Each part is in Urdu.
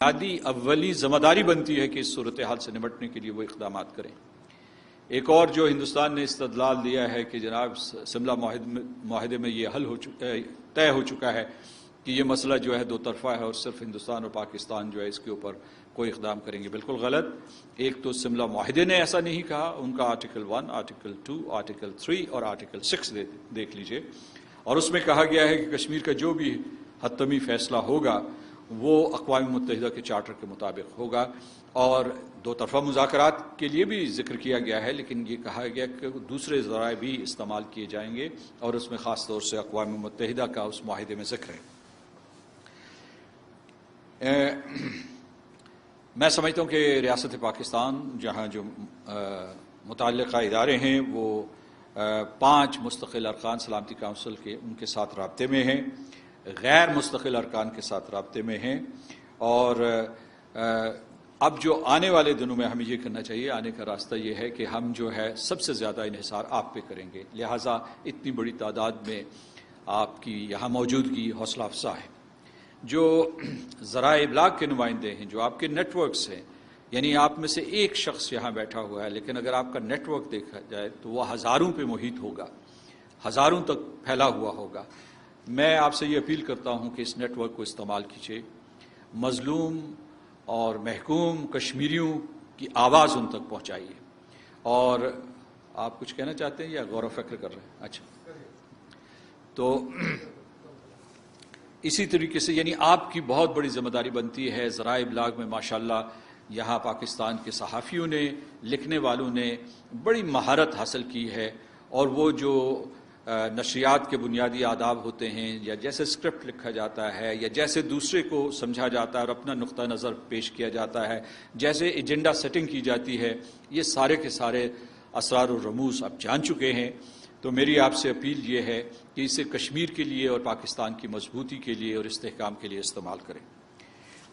بنیادی اولی ذمہ داری بنتی ہے کہ اس صورتحال سے نمٹنے کے لیے وہ اقدامات کریں۔ ایک اور جو ہندوستان نے استدلال دیا ہے کہ جناب سملہ معاہدے میں یہ طے ہو چکا ہے کہ یہ مسئلہ جو ہے دو طرفہ ہے اور صرف ہندوستان اور پاکستان جو ہے اس کے اوپر کوئی اقدام کریں گے۔ بالکل غلط۔ ایک تو سملہ معاہدے نے ایسا نہیں کہا، ان کا آرٹیکل 1، آرٹیکل 2، آرٹیکل 3 اور آرٹیکل 6 دیکھ لیجئے، اور اس میں کہا گیا ہے کہ کشمیر کا جو بھی حتمی فیصلہ ہوگا وہ اقوام متحدہ کے چارٹر کے مطابق ہوگا، اور دو طرفہ مذاکرات کے لیے بھی ذکر کیا گیا ہے، لیکن یہ کہا گیا کہ دوسرے ذرائع بھی استعمال کیے جائیں گے، اور اس میں خاص طور سے اقوام متحدہ کا اس معاہدے میں ذکر ہے۔ میں سمجھتا ہوں کہ ریاست پاکستان جہاں جو متعلقہ ادارے ہیں وہ 5 مستقل ارکان سلامتی کونسل کے ان کے ساتھ رابطے میں ہیں، غیر مستقل ارکان کے ساتھ رابطے میں ہیں، اور اب جو آنے والے دنوں میں ہمیں یہ کرنا چاہیے، آنے کا راستہ یہ ہے کہ ہم جو ہے سب سے زیادہ انحصار آپ پہ کریں گے، لہٰذا اتنی بڑی تعداد میں آپ کی یہاں موجودگی حوصلہ افزا ہے۔ جو ذرائع ابلاغ کے نمائندے ہیں، جو آپ کے نیٹ ورکس ہیں، یعنی آپ میں سے ایک شخص یہاں بیٹھا ہوا ہے، لیکن اگر آپ کا نیٹ ورک دیکھا جائے تو وہ ہزاروں پہ محیط ہوگا، ہزاروں تک پھیلا ہوا ہوگا۔ میں آپ سے یہ اپیل کرتا ہوں کہ اس نیٹ ورک کو استعمال کیجیے، مظلوم اور محکوم کشمیریوں کی آواز ان تک پہنچائیے۔ اور آپ کچھ کہنا چاہتے ہیں یا غور و فکر کر رہے ہیں؟ اچھا، تو اسی طریقے سے یعنی آپ کی بہت بڑی ذمہ داری بنتی ہے۔ ذرائع ابلاغ میں ماشاءاللہ یہاں پاکستان کے صحافیوں نے، لکھنے والوں نے بڑی مہارت حاصل کی ہے، اور وہ جو نشریات کے بنیادی آداب ہوتے ہیں، یا جیسے اسکرپٹ لکھا جاتا ہے، یا جیسے دوسرے کو سمجھا جاتا ہے اور اپنا نقطہ نظر پیش کیا جاتا ہے، جیسے ایجنڈا سیٹنگ کی جاتی ہے، یہ سارے کے سارے اسرار و رموز آپ جان چکے ہیں۔ تو میری آپ سے اپیل یہ ہے کہ اسے کشمیر کے لیے اور پاکستان کی مضبوطی کے لیے اور استحکام کے لیے استعمال کریں۔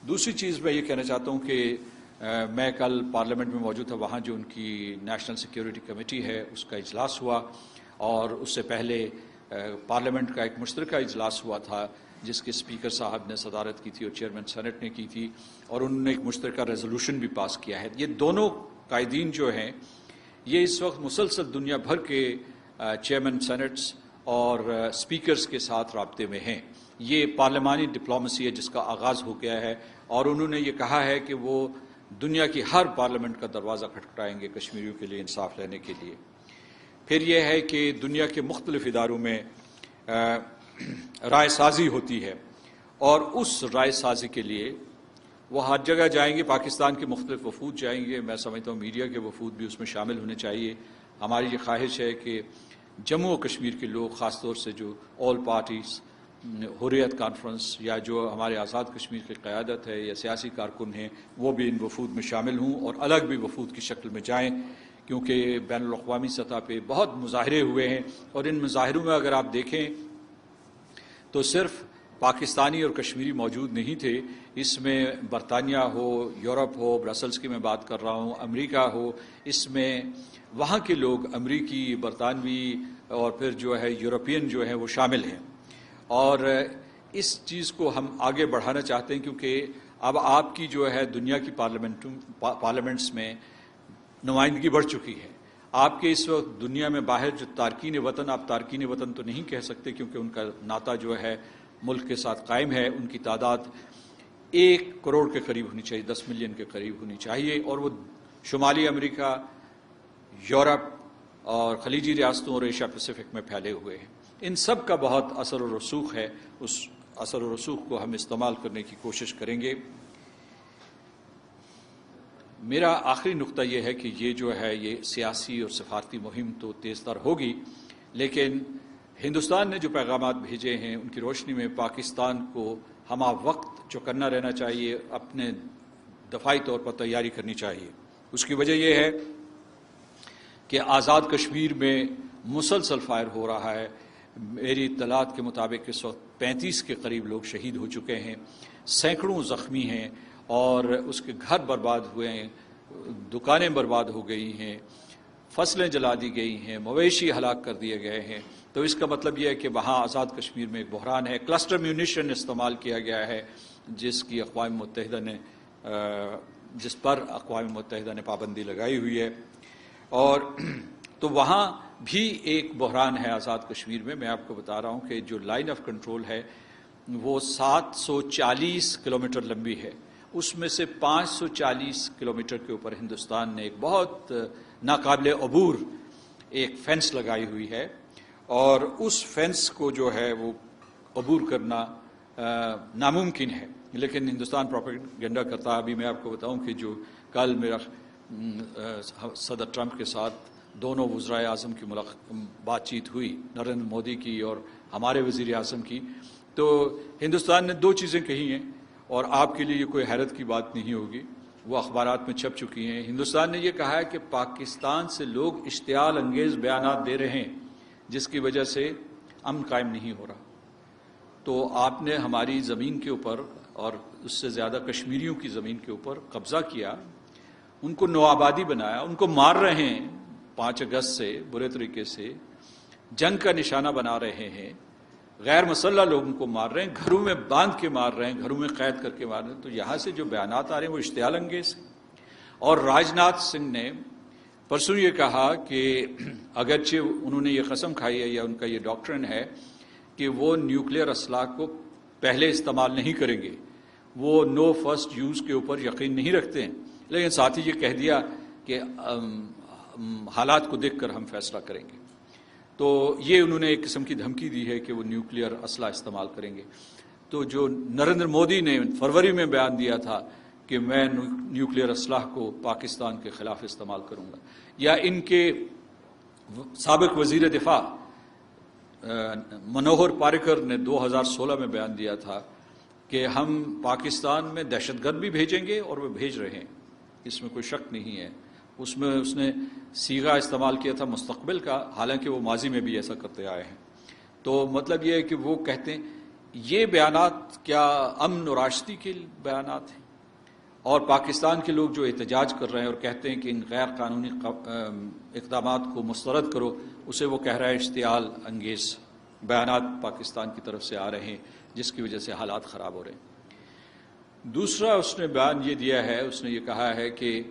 دوسری چیز میں یہ کہنا چاہتا ہوں کہ میں کل پارلیمنٹ میں موجود تھا، وہاں جو ان کی نیشنل سیکیورٹی کمیٹی ہے اس کا اجلاس ہوا، اور اس سے پہلے پارلیمنٹ کا ایک مشترکہ اجلاس ہوا تھا جس کے اسپیکر صاحب نے صدارت کی تھی اور چیئرمین سینٹ نے کی تھی، اور انہوں نے ایک مشترکہ ریزولوشن بھی پاس کیا ہے۔ یہ دونوں قائدین جو ہیں یہ اس وقت مسلسل دنیا بھر کے چیئرمین سینٹس اور اسپیکرز کے ساتھ رابطے میں ہیں۔ یہ پارلیمانی ڈپلومیسی ہے جس کا آغاز ہو گیا ہے، اور انہوں نے یہ کہا ہے کہ وہ دنیا کی ہر پارلیمنٹ کا دروازہ کھٹکھٹائیں گے کشمیریوں کے لیے انصاف لینے کے لیے۔ پھر یہ ہے کہ دنیا کے مختلف اداروں میں رائے سازی ہوتی ہے، اور اس رائے سازی کے لیے وہ ہر جگہ جائیں گے، پاکستان کے مختلف وفود جائیں گے، میں سمجھتا ہوں میڈیا کے وفود بھی اس میں شامل ہونے چاہیے۔ ہماری یہ خواہش ہے کہ جموں و کشمیر کے لوگ، خاص طور سے جو آل پارٹیز حریت کانفرنس یا جو ہمارے آزاد کشمیر کی قیادت ہے یا سیاسی کارکن ہیں، وہ بھی ان وفود میں شامل ہوں اور الگ بھی وفود کی شکل میں جائیں، کیونکہ بین الاقوامی سطح پہ بہت مظاہرے ہوئے ہیں، اور ان مظاہروں میں اگر آپ دیکھیں تو صرف پاکستانی اور کشمیری موجود نہیں تھے، اس میں برطانیہ ہو، یورپ ہو، برسلز کی میں بات کر رہا ہوں، امریکہ ہو، اس میں وہاں کے لوگ امریکی، برطانوی اور پھر جو ہے یورپین جو ہیں وہ شامل ہیں، اور اس چیز کو ہم آگے بڑھانا چاہتے ہیں، کیونکہ اب آپ کی جو ہے دنیا کی پارلیمنٹس میں نمائندگی بڑھ چکی ہے۔ آپ کے اس وقت دنیا میں باہر جو تارکین وطن، آپ تارکین وطن تو نہیں کہہ سکتے کیونکہ ان کا ناطہ جو ہے ملک کے ساتھ قائم ہے، ان کی تعداد 1 کروڑ کے قریب ہونی چاہیے، 10 ملین کے قریب ہونی چاہیے، اور وہ شمالی امریکہ، یورپ اور خلیجی ریاستوں اور ایشیا پیسیفک میں پھیلے ہوئے ہیں۔ ان سب کا بہت اثر و رسوخ ہے، اس اثر و رسوخ کو ہم استعمال کرنے کی کوشش کریں گے۔ میرا آخری نقطہ یہ ہے کہ یہ جو ہے یہ سیاسی اور سفارتی مہم تو تیز تر ہوگی، لیکن ہندوستان نے جو پیغامات بھیجے ہیں ان کی روشنی میں پاکستان کو ہمہ وقت چوکنا رہنا چاہیے، اپنے دفاعی طور پر تیاری کرنی چاہیے۔ اس کی وجہ یہ ہے کہ آزاد کشمیر میں مسلسل فائر ہو رہا ہے۔ میری اطلاعات کے مطابق اس وقت 35 کے قریب لوگ شہید ہو چکے ہیں، سینکڑوں زخمی ہیں، اور اس کے گھر برباد ہوئے ہیں، دکانیں برباد ہو گئی ہیں، فصلیں جلا دی گئی ہیں، مویشی ہلاک کر دیے گئے ہیں۔ تو اس کا مطلب یہ ہے کہ وہاں آزاد کشمیر میں ایک بحران ہے۔ کلسٹر میونیشن استعمال کیا گیا ہے جس کی اقوام متحدہ نے جس پر اقوام متحدہ نے پابندی لگائی ہوئی ہے. اور تو وہاں بھی ایک بحران ہے آزاد کشمیر میں. میں آپ کو بتا رہا ہوں کہ جو لائن آف کنٹرول ہے وہ 740 کلومیٹر لمبی ہے. اس میں سے 540 کلومیٹر کے اوپر ہندوستان نے ایک بہت ناقابل عبور ایک فینس لگائی ہوئی ہے، اور اس فینس کو جو ہے وہ عبور کرنا ناممکن ہے. لیکن ہندوستان پروپیگنڈا کرتا ہے. ابھی میں آپ کو بتاؤں کہ جو کل میرا صدر ٹرمپ کے ساتھ دونوں وزرائے اعظم کی بات چیت ہوئی، نریندر مودی کی اور ہمارے وزیر اعظم کی، تو ہندوستان نے 2 چیزیں کہی ہیں، اور آپ کے لیے یہ کوئی حیرت کی بات نہیں ہوگی، وہ اخبارات میں چھپ چکی ہیں. ہندوستان نے یہ کہا ہے کہ پاکستان سے لوگ اشتعال انگیز بیانات دے رہے ہیں جس کی وجہ سے امن قائم نہیں ہو رہا. تو آپ نے ہماری زمین کے اوپر اور اس سے زیادہ کشمیریوں کی زمین کے اوپر قبضہ کیا، ان کو نوآبادی بنایا، ان کو مار رہے ہیں 5 اگست سے برے طریقے سے، جنگ کا نشانہ بنا رہے ہیں، غیر مسلح لوگوں کو مار رہے ہیں، گھروں میں باندھ کے مار رہے ہیں، گھروں میں قید کر کے مار رہے ہیں. تو یہاں سے جو بیانات آ رہے ہیں وہ اشتعال انگیز ہیں. اور راجناتھ سنگھ نے پرسوں یہ کہا کہ اگرچہ انہوں نے یہ قسم کھائی ہے یا ان کا یہ ڈاکٹرن ہے کہ وہ نیوکلیئر اسلحہ کو پہلے استعمال نہیں کریں گے، وہ نو فرسٹ یوز کے اوپر یقین نہیں رکھتے ہیں، لیکن ساتھ ہی یہ کہہ دیا کہ حالات کو دیکھ کر ہم فیصلہ کریں گے. تو یہ انہوں نے ایک قسم کی دھمکی دی ہے کہ وہ نیوکلیئر اسلحہ استعمال کریں گے. تو جو نریندر مودی نے فروری میں بیان دیا تھا کہ میں نیوکلیئر اسلحہ کو پاکستان کے خلاف استعمال کروں گا، یا ان کے سابق وزیر دفاع منوہر پاریکر نے 2016 میں بیان دیا تھا کہ ہم پاکستان میں دہشت گرد بھی بھیجیں گے، اور وہ بھیج رہے ہیں، اس میں کوئی شک نہیں ہے. اس میں اس نے صیغہ استعمال کیا تھا مستقبل کا، حالانکہ وہ ماضی میں بھی ایسا کرتے آئے ہیں. تو مطلب یہ ہے کہ وہ کہتے ہیں یہ بیانات کیا امن و راشدی کے بیانات ہیں، اور پاکستان کے لوگ جو احتجاج کر رہے ہیں اور کہتے ہیں کہ ان غیر قانونی اقدامات کو مسترد کرو، اسے وہ کہہ رہا ہے اشتعال انگیز بیانات پاکستان کی طرف سے آ رہے ہیں جس کی وجہ سے حالات خراب ہو رہے ہیں. دوسرا اس نے بیان یہ دیا ہے، اس نے یہ کہا ہے کہ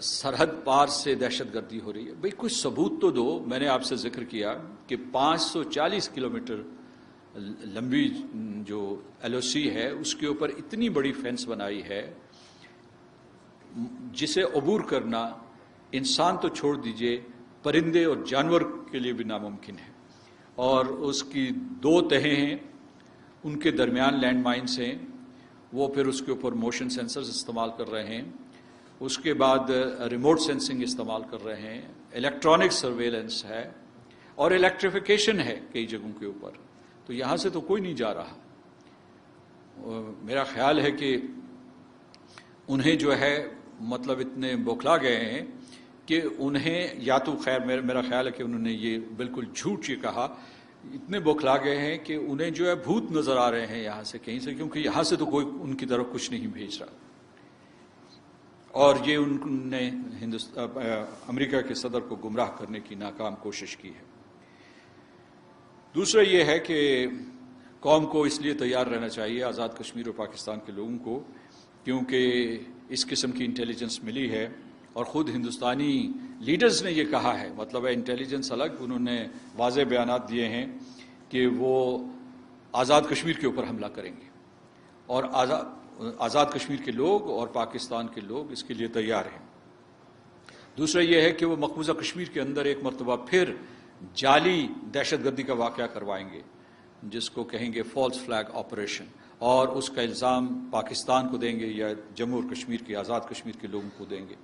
سرحد پار سے دہشت گردی ہو رہی ہے. بھئی کوئی ثبوت تو دو. میں نے آپ سے ذکر کیا کہ 540 کلومیٹر لمبی جو ایل او سی ہے اس کے اوپر اتنی بڑی فینس بنائی ہے جسے عبور کرنا انسان تو چھوڑ دیجئے، پرندے اور جانور کے لیے بھی ناممکن ہے. اور اس کی 2 تہیں ہیں، ان کے درمیان لینڈ مائنز ہیں، وہ پھر اس کے اوپر موشن سینسرز استعمال کر رہے ہیں، اس کے بعد ریموٹ سینسنگ استعمال کر رہے ہیں، الیکٹرانک سرویلنس ہے، اور الیکٹریفیکیشن ہے کئی جگہوں کے اوپر. تو یہاں سے تو کوئی نہیں جا رہا. میرا خیال ہے کہ انہیں جو ہے مطلب اتنے بوکھلا گئے ہیں کہ انہیں یا تو خیر میرا خیال ہے کہ انہوں نے یہ بالکل جھوٹ یہ کہا، اتنے بوکھلا گئے ہیں کہ انہیں جو ہے بھوت نظر آ رہے ہیں یہاں سے کہیں سے، کیونکہ یہاں سے تو کوئی ان کی طرف کچھ نہیں بھیج رہا. اور یہ انہوں نے امریکہ کے صدر کو گمراہ کرنے کی ناکام کوشش کی ہے. دوسرا یہ ہے کہ قوم کو اس لیے تیار رہنا چاہیے، آزاد کشمیر اور پاکستان کے لوگوں کو، کیونکہ اس قسم کی انٹیلیجنس ملی ہے، اور خود ہندوستانی لیڈرز نے یہ کہا ہے، مطلب ہے انٹیلیجنس الگ، انہوں نے واضح بیانات دیے ہیں کہ وہ آزاد کشمیر کے اوپر حملہ کریں گے، اور آزاد کشمیر کے لوگ اور پاکستان کے لوگ اس کے لیے تیار ہیں. دوسرا یہ ہے کہ وہ مقبوضہ کشمیر کے اندر ایک مرتبہ پھر جعلی دہشت گردی کا واقعہ کروائیں گے، جس کو کہیں گے فالس فلیگ آپریشن، اور اس کا الزام پاکستان کو دیں گے یا جموں اور کشمیر کے آزاد کشمیر کے لوگوں کو دیں گے.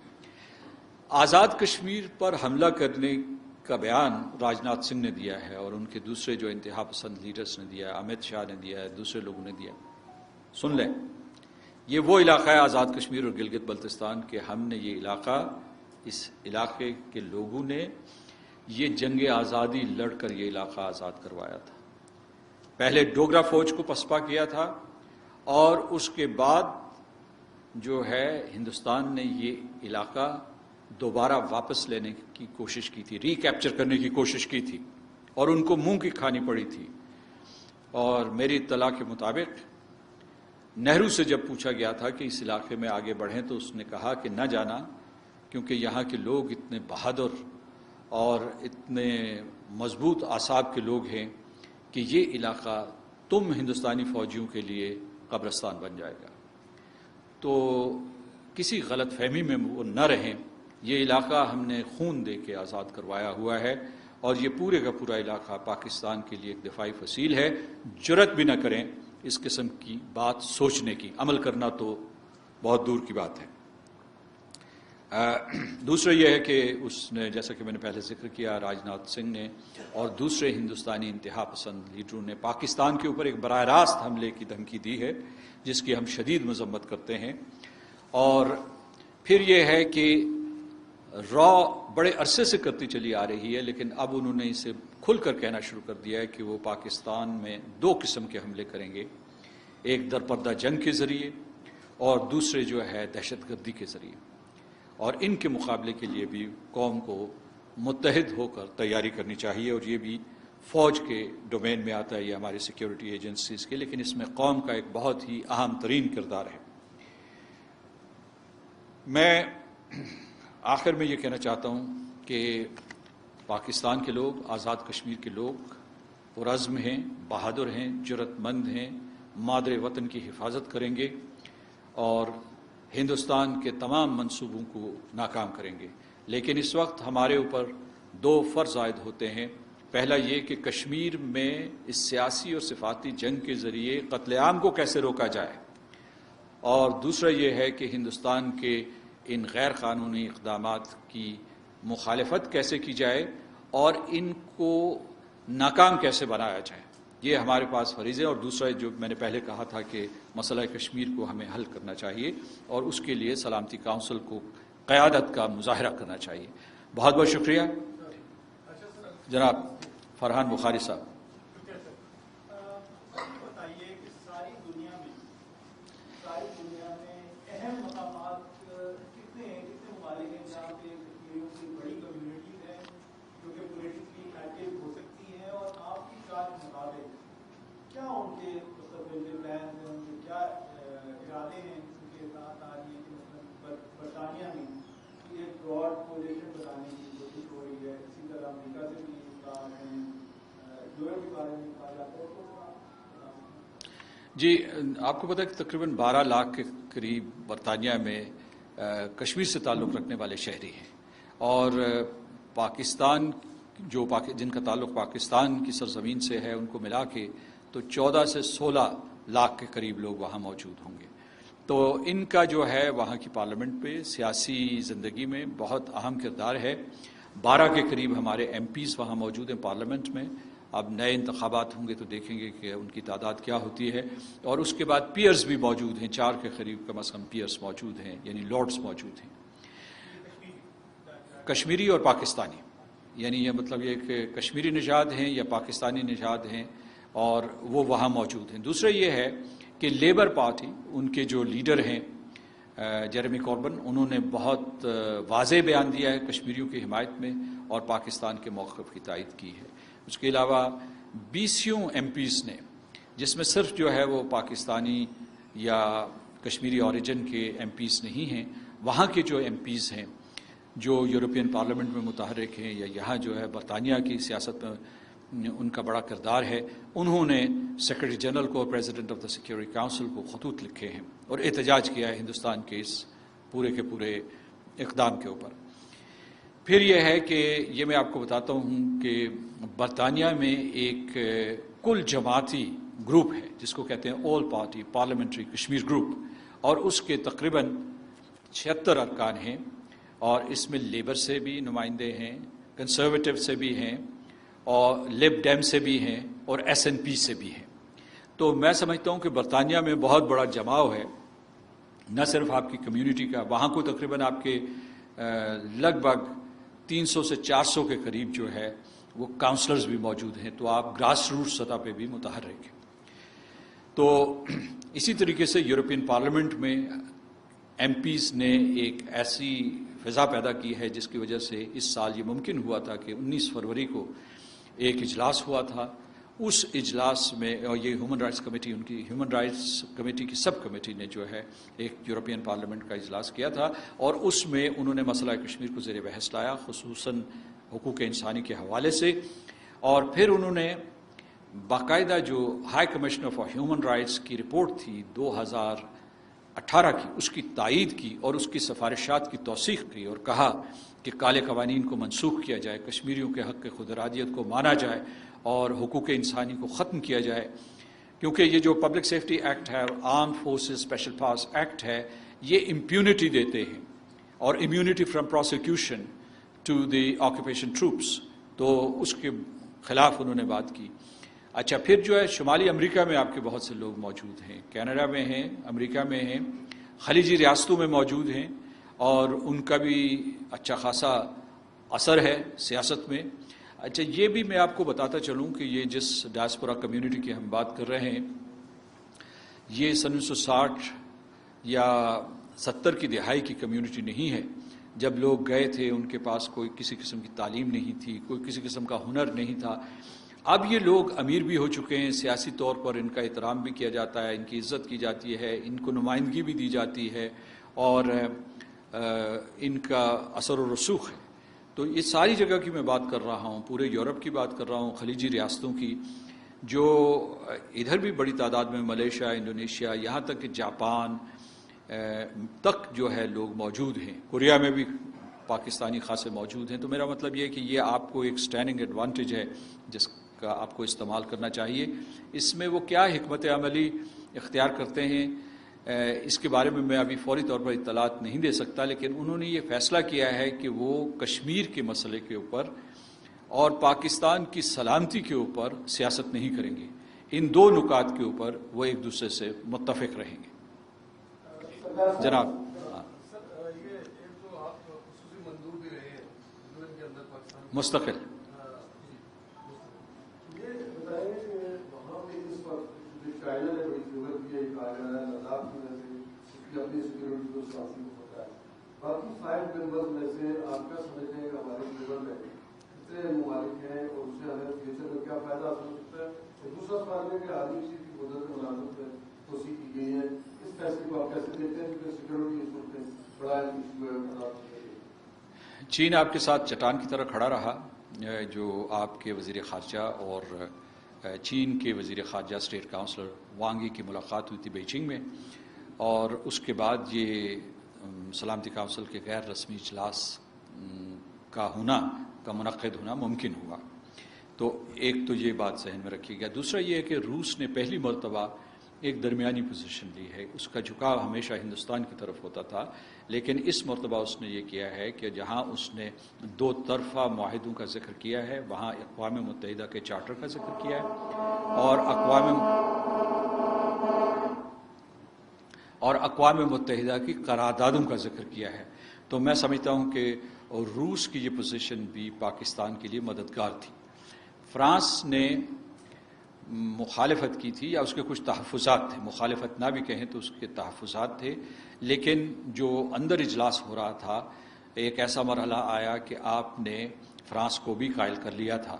آزاد کشمیر پر حملہ کرنے کا بیان راجناتھ سنگھ نے دیا ہے، اور ان کے دوسرے جو انتہا پسند لیڈرز نے دیا ہے، امت شاہ نے دیا ہے، دوسرے لوگوں نے دیا. سن لیں، یہ وہ علاقہ ہے آزاد کشمیر اور گلگت بلتستان کہ ہم نے یہ علاقہ، اس علاقے کے لوگوں نے یہ جنگ آزادی لڑ کر یہ علاقہ آزاد کروایا تھا. پہلے ڈوگرا فوج کو پسپا کیا تھا، اور اس کے بعد جو ہے ہندوستان نے یہ علاقہ دوبارہ واپس لینے کی کوشش کی تھی، ری کیپچر کرنے کی کوشش کی تھی، اور ان کو منہ کی کھانی پڑی تھی. اور میری اطلاع کے مطابق نہرو سے جب پوچھا گیا تھا کہ اس علاقے میں آگے بڑھیں تو اس نے کہا کہ نہ جانا، کیونکہ یہاں کے لوگ اتنے بہادر اور اتنے مضبوط اعصاب کے لوگ ہیں کہ یہ علاقہ تم ہندوستانی فوجیوں کے لیے قبرستان بن جائے گا۔ تو کسی غلط فہمی میں وہ نہ رہیں، یہ علاقہ ہم نے خون دے کے آزاد کروایا ہوا ہے، اور یہ پورے کا پورا علاقہ پاکستان کے لیے ایک دفاعی فصیل ہے۔ جرأت بھی نہ کریں اس قسم کی بات سوچنے کی، عمل کرنا تو بہت دور کی بات ہے۔ دوسرا یہ ہے کہ اس نے، جیسا کہ میں نے پہلے ذکر کیا، راج ناتھ سنگھ نے اور دوسرے ہندوستانی انتہا پسند لیڈروں نے پاکستان کے اوپر ایک براہ راست حملے کی دھمکی دی ہے، جس کی ہم شدید مذمت کرتے ہیں۔ اور پھر یہ ہے کہ بڑے عرصے سے کرتی چلی آ رہی ہے، لیکن اب انہوں نے اسے کھل کر کہنا شروع کر دیا ہے کہ وہ پاکستان میں دو قسم کے حملے کریں گے، ایک درپردہ جنگ کے ذریعے اور دوسرے جو ہے دہشت گردی کے ذریعے، اور ان کے مقابلے کے لیے بھی قوم کو متحد ہو کر تیاری کرنی چاہیے، اور یہ بھی فوج کے ڈومین میں آتا ہے، یہ ہماری سیکیورٹی ایجنسیز کے، لیکن اس میں قوم کا ایک بہت ہی اہم ترین کردار ہے۔ میں آخر میں یہ کہنا چاہتا ہوں کہ پاکستان کے لوگ، آزاد کشمیر کے لوگ پرعزم ہیں، بہادر ہیں، جرأت مند ہیں، مادر وطن کی حفاظت کریں گے اور ہندوستان کے تمام منصوبوں کو ناکام کریں گے۔ لیکن اس وقت ہمارے اوپر دو فرض عائد ہوتے ہیں۔ پہلا یہ کہ کشمیر میں اس سیاسی اور صفاتی جنگ کے ذریعے قتل عام کو کیسے روکا جائے، اور دوسرا یہ ہے کہ ہندوستان کے ان غیر قانونی اقدامات کی مخالفت کیسے کی جائے اور ان کو ناکام کیسے بنایا جائے۔ یہ ہمارے پاس فریضے، اور دوسرا جو میں نے پہلے کہا تھا کہ مسئلہ کشمیر کو ہمیں حل کرنا چاہیے، اور اس کے لیے سلامتی کونسل کو قیادت کا مظاہرہ کرنا چاہیے۔ بہت بہت شکریہ جناب فرحان بخاری صاحب۔ جی، آپ کو پتہ ہے کہ تقریباً 12 لاکھ کے قریب برطانیہ میں کشمیر سے تعلق رکھنے والے شہری ہیں، اور پاکستان جن کا تعلق پاکستان کی سرزمین سے ہے، ان کو ملا کے تو 14 سے 16 لاکھ کے قریب لوگ وہاں موجود ہوں گے۔ تو ان کا جو ہے وہاں کی پارلیمنٹ پہ سیاسی زندگی میں بہت اہم کردار ہے۔ 12 کے قریب ہمارے ایم پیز وہاں موجود ہیں پارلیمنٹ میں۔ اب نئے انتخابات ہوں گے تو دیکھیں گے کہ ان کی تعداد کیا ہوتی ہے، اور اس کے بعد پیئرز بھی موجود ہیں، 4 کے قریب کم از کم پیئرز موجود ہیں، یعنی لارڈز موجود ہیں، کشمیری اور پاکستانی، یعنی یہ مطلب یہ کہ کشمیری نژاد ہیں یا پاکستانی نژاد ہیں، اور وہ وہاں موجود ہیں۔ دوسرا یہ ہے کہ لیبر پارٹی، ان کے جو لیڈر ہیں جیریمی کوربن، انہوں نے بہت واضح بیان دیا ہے کشمیریوں کی حمایت میں اور پاکستان کے موقف کی تائید کی ہے۔ اس کے علاوہ 20 ایم پیز نے، جس میں صرف جو ہے وہ پاکستانی یا کشمیری اوریجن کے ایم پیز نہیں ہیں، وہاں کے جو ایم پیز ہیں جو یورپین پارلیمنٹ میں متحرک ہیں یا یہاں جو ہے برطانیہ کی سیاست میں ان کا بڑا کردار ہے، انہوں نے سیکرٹری جنرل کو اور president of the security council کو خطوط لکھے ہیں اور احتجاج کیا ہے ہندوستان کے اس پورے کے پورے اقدام کے اوپر۔ پھر یہ ہے کہ یہ میں آپ کو بتاتا ہوں کہ برطانیہ میں ایک کل جماعتی گروپ ہے جس کو کہتے ہیں آل پارٹی پارلیمنٹری کشمیر گروپ، اور اس کے تقریباً 76 ارکان ہیں، اور اس میں لیبر سے بھی نمائندے ہیں، کنسرویٹو سے بھی ہیں، اور لب ڈیم سے بھی ہیں، اور ایس این پی سے بھی ہیں۔ تو میں سمجھتا ہوں کہ برطانیہ میں بہت بڑا جماؤ ہے، نہ صرف آپ کی کمیونٹی کا، وہاں کو تقریباً آپ کے لگ بھگ 300 سے 400 کے قریب جو ہے وہ کاؤنسلرز بھی موجود ہیں، تو آپ گراس روٹ سطح پہ بھی متحرک ہیں۔ تو اسی طریقے سے یورپین پارلیمنٹ میں ایم پیز نے ایک ایسی فضا پیدا کی ہے جس کی وجہ سے اس سال یہ ممکن ہوا تھا کہ 19 فروری کو ایک اجلاس ہوا تھا، اس اجلاس میں، اور یہ ہیومن رائٹس کمیٹی، ان کی ہیومن رائٹس کمیٹی کی سب کمیٹی نے جو ہے ایک یورپین پارلیمنٹ کا اجلاس کیا تھا، اور اس میں انہوں نے مسئلہ کشمیر کو زیر بحث لایا، خصوصاً حقوق انسانی کے حوالے سے، اور پھر انہوں نے باقاعدہ جو high commissioner for human rights کی رپورٹ تھی 2018 کی، اس کی تائید کی اور اس کی سفارشات کی توثیق کی، اور کہا کہ کالے قوانین کو منسوخ کیا جائے، کشمیریوں کے حق خود ارادیت کو مانا جائے اور حقوق انسانی کو ختم کیا جائے، کیونکہ یہ جو پبلک سیفٹی ایکٹ ہے اور armed forces special powers act ہے، یہ امپیونٹی دیتے ہیں اور immunity from prosecution to the occupation troops, تو اس کے خلاف انہوں نے بات کی۔ اچھا، پھر جو ہے شمالی امریکہ میں آپ کے بہت سے لوگ موجود ہیں، کینیڈا میں ہیں، امریکہ میں ہیں، خلیجی ریاستوں میں موجود ہیں، اور ان کا بھی اچھا خاصا اثر ہے سیاست میں۔ اچھا، یہ بھی میں آپ کو بتاتا چلوں کہ یہ جس ڈائسپورا کمیونٹی کی ہم بات کر رہے ہیں، یہ 1960 یا 70 کی دہائی کی کمیونٹی نہیں ہے، جب لوگ گئے تھے ان کے پاس کوئی کسی قسم کی تعلیم نہیں تھی، کوئی کسی قسم کا ہنر نہیں تھا۔ اب یہ لوگ امیر بھی ہو چکے ہیں، سیاسی طور پر ان کا احترام بھی کیا جاتا ہے، ان کی عزت کی جاتی ہے، ان کو نمائندگی بھی دی جاتی ہے، اور ان کا اثر و رسوخ ہے۔ تو یہ ساری جگہ کی میں بات کر رہا ہوں، پورے یورپ کی بات کر رہا ہوں، خلیجی ریاستوں کی، جو ادھر بھی بڑی تعداد میں، ملیشیا، انڈونیشیا، یہاں تک کہ جاپان تک جو ہے لوگ موجود ہیں، کوریا میں بھی پاکستانی خاصے موجود ہیں۔ تو میرا مطلب یہ ہے کہ یہ آپ کو ایک سٹینڈنگ ایڈوانٹیج ہے جس کا آپ کو استعمال کرنا چاہیے۔ اس میں وہ کیا حکمت عملی اختیار کرتے ہیں، اس کے بارے میں ابھی فوری طور پر اطلاعات نہیں دے سکتا، لیکن انہوں نے یہ فیصلہ کیا ہے کہ وہ کشمیر کے مسئلے کے اوپر اور پاکستان کی سلامتی کے اوپر سیاست نہیں کریں گے، ان دو نکات کے اوپر وہ ایک دوسرے سے متفق رہیں گے۔ جناب مستقل باقی 5 ممبرز میں سے آپ کیا سمجھتے ہیں کہ ہمارے لیول میں کتنے ممالک ہیں اور اس سے ہمیں فیوچر میں کیا فائدہ حاصل ہو سکتا ہے؟ اور دوسرا سوال ہے کہ عالمی چیز کی قدرت ملازمت میں توسیع کی گئی ہے، اس فیصلے کو آپ کیسے دیکھتے ہیں کیونکہ سیکورٹی اس وقت میں بڑا ایشو ہے؟ چین آپ کے ساتھ چٹان کی طرح کھڑا رہا، جو آپ کے وزیر خارجہ اور چین کے وزیر خارجہ اسٹیٹ کاؤنسلر وانگ کی ملاقات ہوئی تھی بیجنگ میں، اور اس کے بعد یہ سلامتی کونسل کے غیر رسمی اجلاس کا منعقد ہونا ممکن ہوا۔ تو ایک تو یہ بات ذہن میں رکھی گیا۔ دوسرا یہ ہے کہ روس نے پہلی مرتبہ ایک درمیانی پوزیشن لی ہے، اس کا جھکاؤ ہمیشہ ہندوستان کی طرف ہوتا تھا، لیکن اس مرتبہ اس نے یہ کیا ہے کہ جہاں اس نے 2 طرفہ معاہدوں کا ذکر کیا ہے، وہاں اقوام متحدہ کے چارٹر کا ذکر کیا ہے، اور اقوام متحدہ کی قراردادوں کا ذکر کیا ہے۔ تو میں سمجھتا ہوں کہ روس کی یہ پوزیشن بھی پاکستان کے لیے مددگار تھی۔ فرانس نے مخالفت کی تھی، یا اس کے کچھ تحفظات تھے، مخالفت نہ بھی کہیں تو اس کے تحفظات تھے، لیکن جو اندر اجلاس ہو رہا تھا ایک ایسا مرحلہ آیا کہ آپ نے فرانس کو بھی قائل کر لیا تھا،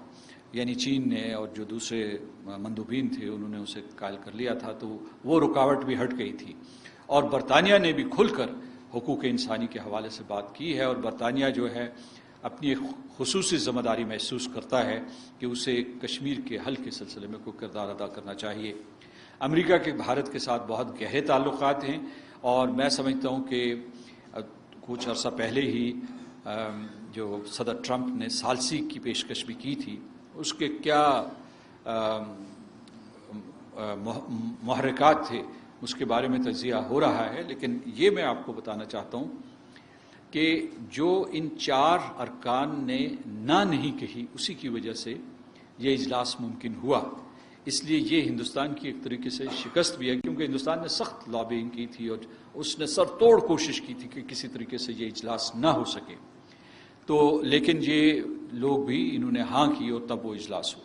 یعنی چین نے اور جو دوسرے مندوبین تھے انہوں نے اسے قائل کر لیا تھا، تو وہ رکاوٹ بھی ہٹ گئی تھی۔ اور برطانیہ نے بھی کھل کر حقوق انسانی کے حوالے سے بات کی ہے، اور برطانیہ جو ہے اپنی ایک خصوصی ذمہ داری محسوس کرتا ہے کہ اسے کشمیر کے حل کے سلسلے میں کوئی کردار ادا کرنا چاہیے۔ امریکہ کے بھارت کے ساتھ بہت گہرے تعلقات ہیں، اور میں سمجھتا ہوں کہ کچھ عرصہ پہلے ہی جو صدر ٹرمپ نے ثالثی کی پیشکش بھی کی تھی، اس کے کیا محرکات تھے اس کے بارے میں تجزیہ ہو رہا ہے، لیکن یہ میں آپ کو بتانا چاہتا ہوں کہ جو ان 4 ارکان نے نہ نہیں کہی، اسی کی وجہ سے یہ اجلاس ممکن ہوا۔ اس لیے یہ ہندوستان کی ایک طریقے سے شکست بھی ہے، کیونکہ ہندوستان نے سخت لابینگ کی تھی اور اس نے سر توڑ کوشش کی تھی کہ کسی طریقے سے یہ اجلاس نہ ہو سکے، تو لیکن یہ لوگ بھی انہوں نے ہاں کی اور تب وہ اجلاس ہو۔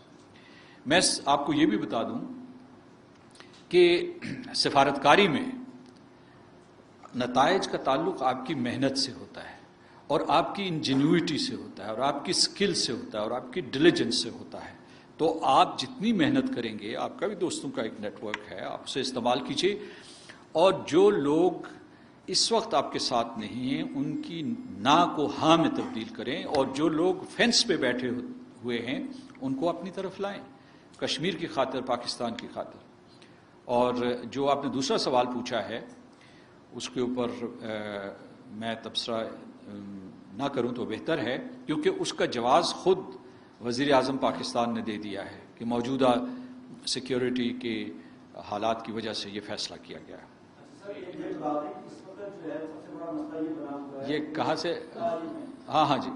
میں آپ کو یہ بھی بتا دوں کہ سفارتکاری میں نتائج کا تعلق آپ کی محنت سے ہوتا ہے، اور آپ کی انجینیوٹی سے ہوتا ہے، اور آپ کی سکل سے ہوتا ہے، اور آپ کی ڈیلیجنس سے ہوتا ہے۔ تو آپ جتنی محنت کریں گے، آپ کا بھی دوستوں کا ایک نیٹ ورک ہے، آپ اسے استعمال کیجیے، اور جو لوگ اس وقت آپ کے ساتھ نہیں ہیں ان کی نا کو ہاں میں تبدیل کریں، اور جو لوگ فینس پہ بیٹھے ہوئے ہیں ان کو اپنی طرف لائیں، کشمیر کی خاطر، پاکستان کی خاطر۔ اور جو آپ نے دوسرا سوال پوچھا ہے اس کے اوپر میں تبصرہ نہ کروں تو بہتر ہے، کیونکہ اس کا جواز خود وزیر اعظم پاکستان نے دے دیا ہے کہ موجودہ سیکیورٹی کے حالات کی وجہ سے یہ فیصلہ کیا گیا ہے۔ یہ کہاں سے؟ ہاں ہاں جی،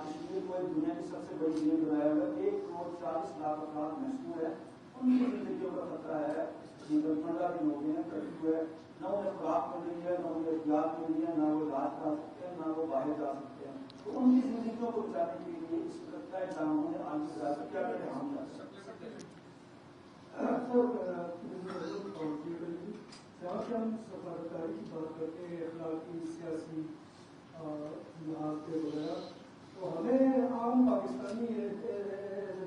کشمیر کو ایک دنیا کی سب سے بڑی جیل بنایا ہوا 1,40,00,000 افراد محصور ہیں، ان کی زندگیوں کا خطرہ ہے، پندرہ دن ہو گئے ہیں، کرفیو ہے، نہ انہیں خوراک مل رہی ہے، نہ انہیں احتیاط مل رہی ہے، نہ وہ علاج کرا سکتے ہیں، نہ وہ باہر جا سکتے ہیں، تو ان کی زندگیوں کو بچانے کے لیے اس وقت کا اقداموں نے آج کی ریاست کیا کیا ہم کر سکتے ہم سفارتکاری کی بات کرتے ہیں، اخلاقی، سیاسی لحاظ کے وغیرہ، تو ہمیں عام پاکستانی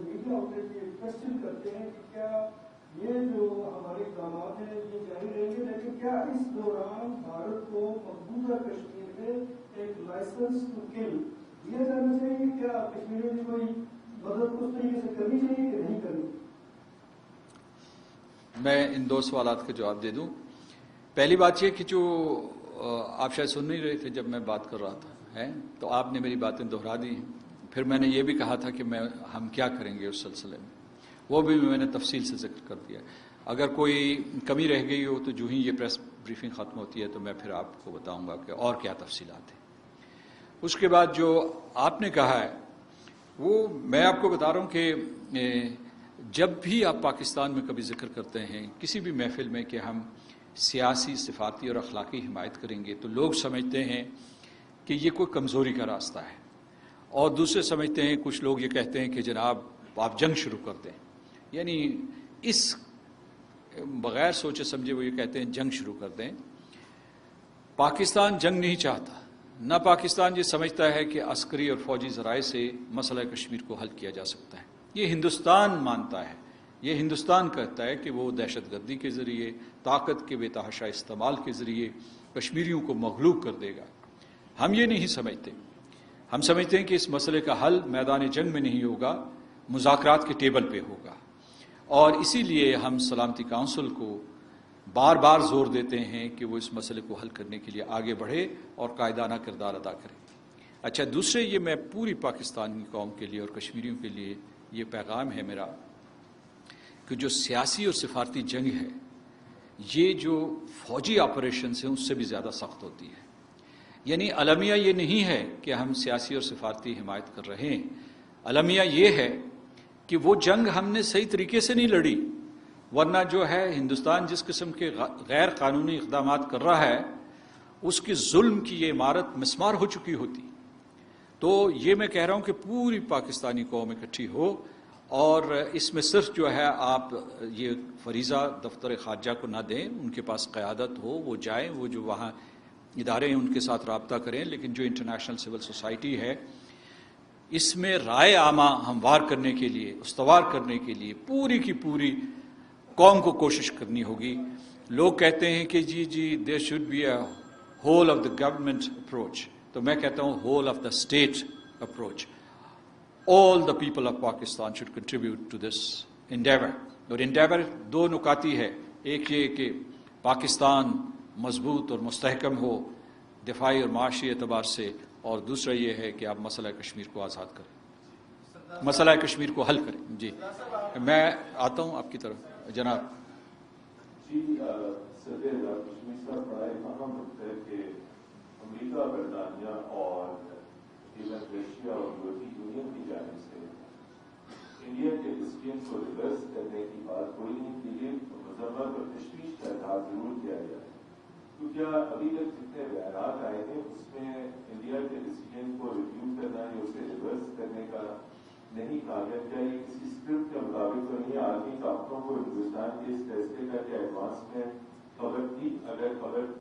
میڈیا آؤٹلیٹ یہ کوشچن کرتے ہیں کہ کیا یہ جو ہمارے اقدامات ہیں یہ جاری رہیں گے، لیکن کیا اس دوران بھارت کو مقبوضہ کشمیر میں ایک لائسنس ٹو کل دیا جانا چاہیے؟ کیا کشمیریوں کی کوئی مدد اس طریقے سے کرنی چاہیے کہ نہیں کرنی؟ میں ان دو سوالات کا جواب دے دوں۔ پہلی بات یہ کہ جو آپ شاید سن نہیں رہے تھے جب میں بات کر رہا تھا، تو آپ نے میری باتیں دہرا دی ہیں۔ پھر میں نے یہ بھی کہا تھا کہ ہم کیا کریں گے اس سلسلے میں، وہ بھی میں نے تفصیل سے ذکر کر دیا۔ اگر کوئی کمی رہ گئی ہو تو جو ہی یہ پریس بریفنگ ختم ہوتی ہے تو میں پھر آپ کو بتاؤں گا کہ اور کیا تفصیلات ہیں۔ اس کے بعد جو آپ نے کہا ہے وہ میں آپ کو بتا رہا ہوں کہ جب بھی آپ پاکستان میں کبھی ذکر کرتے ہیں کسی بھی محفل میں کہ ہم سیاسی، سفارتی اور اخلاقی حمایت کریں گے، تو لوگ سمجھتے ہیں کہ یہ کوئی کمزوری کا راستہ ہے، اور دوسرے سمجھتے ہیں، کچھ لوگ یہ کہتے ہیں کہ جناب آپ جنگ شروع کر دیں، یعنی اس بغیر سوچے سمجھے وہ یہ کہتے ہیں جنگ شروع کر دیں۔ پاکستان جنگ نہیں چاہتا، نہ پاکستان یہ سمجھتا ہے کہ عسکری اور فوجی ذرائع سے مسئلہ کشمیر کو حل کیا جا سکتا ہے۔ یہ ہندوستان مانتا ہے، یہ ہندوستان کہتا ہے کہ وہ دہشت گردی کے ذریعے، طاقت کے بے تحاشا استعمال کے ذریعے کشمیریوں کو مغلوب کر دے گا۔ ہم یہ نہیں سمجھتے، ہم سمجھتے ہیں کہ اس مسئلے کا حل میدان جنگ میں نہیں ہوگا، مذاکرات کے ٹیبل پہ ہوگا، اور اسی لیے ہم سلامتی کونسل کو بار بار زور دیتے ہیں کہ وہ اس مسئلے کو حل کرنے کے لیے آگے بڑھے اور قائدانہ کردار ادا کرے۔ اچھا، دوسرے یہ میں پوری پاکستانی قوم کے لیے اور کشمیریوں کے لیے یہ پیغام ہے میرا کہ جو سیاسی اور سفارتی جنگ ہے یہ جو فوجی آپریشنز ہیں اس سے بھی زیادہ سخت ہوتی ہے۔ یعنی المیہ یہ نہیں ہے کہ ہم سیاسی اور سفارتی حمایت کر رہے ہیں، المیہ یہ ہے کہ وہ جنگ ہم نے صحیح طریقے سے نہیں لڑی، ورنہ جو ہے ہندوستان جس قسم کے غیر قانونی اقدامات کر رہا ہے اس کی ظلم کی یہ عمارت مسمار ہو چکی ہوتی۔ تو یہ میں کہہ رہا ہوں کہ پوری پاکستانی قوم اکٹھی ہو، اور اس میں صرف جو ہے آپ یہ فریضہ دفتر خارجہ کو نہ دیں، ان کے پاس قیادت ہو، وہ جائیں، وہ جو وہاں ادارے ہیں ان کے ساتھ رابطہ کریں، لیکن جو انٹرنیشنل سول سوسائٹی ہے اس میں رائے عامہ ہموار کرنے کے لیے، استوار کرنے کے لیے پوری کی پوری قوم کو کوشش کرنی ہوگی۔ لوگ کہتے ہیں کہ جی there should be a whole of the government approach, تو میں کہتا ہوں whole of the state approach. All the people of Pakistan should contribute to this endeavor. اور endeavor دو نکاتی ہے، ایک یہ کہ پاکستان مضبوط اور مستحکم ہو دفاعی اور معاشی اعتبار سے، اور دوسرا یہ ہے کہ آپ مسئلہ کشمیر کو آزاد کریں، مسئلہ کشمیر کو حل کریں۔ جی میں آتا ہوں آپ کی طرف جناب۔ جی صدر کشمیر صاحب، بڑا اہم نقطہ ہے کہ امریکہ، برطانیہ اور ایشیا اور یورپی یونین کی جانب سے انڈیا کے ڈسیزن کو ریورس کرنے کی بات کوئی نہیں کی گئی، مذمت اور تشویش کا اظہار ضرور کیا گیا ہے، کیونکہ ابھی تک جتنے بیانات آئے ہیں اس میں انڈیا کے ڈسیزن کو ریویو کرنا یا اسے ریورس کرنے کا نہیں کہا گیا۔ کیا یہ کسی اسکرپٹ کے مطابق تو نہیں؟ عالمی طاقتوں کو ہندوستان کے اس فیصلے کا کیا ایڈوانس میں خبر تھی؟ اگر خبر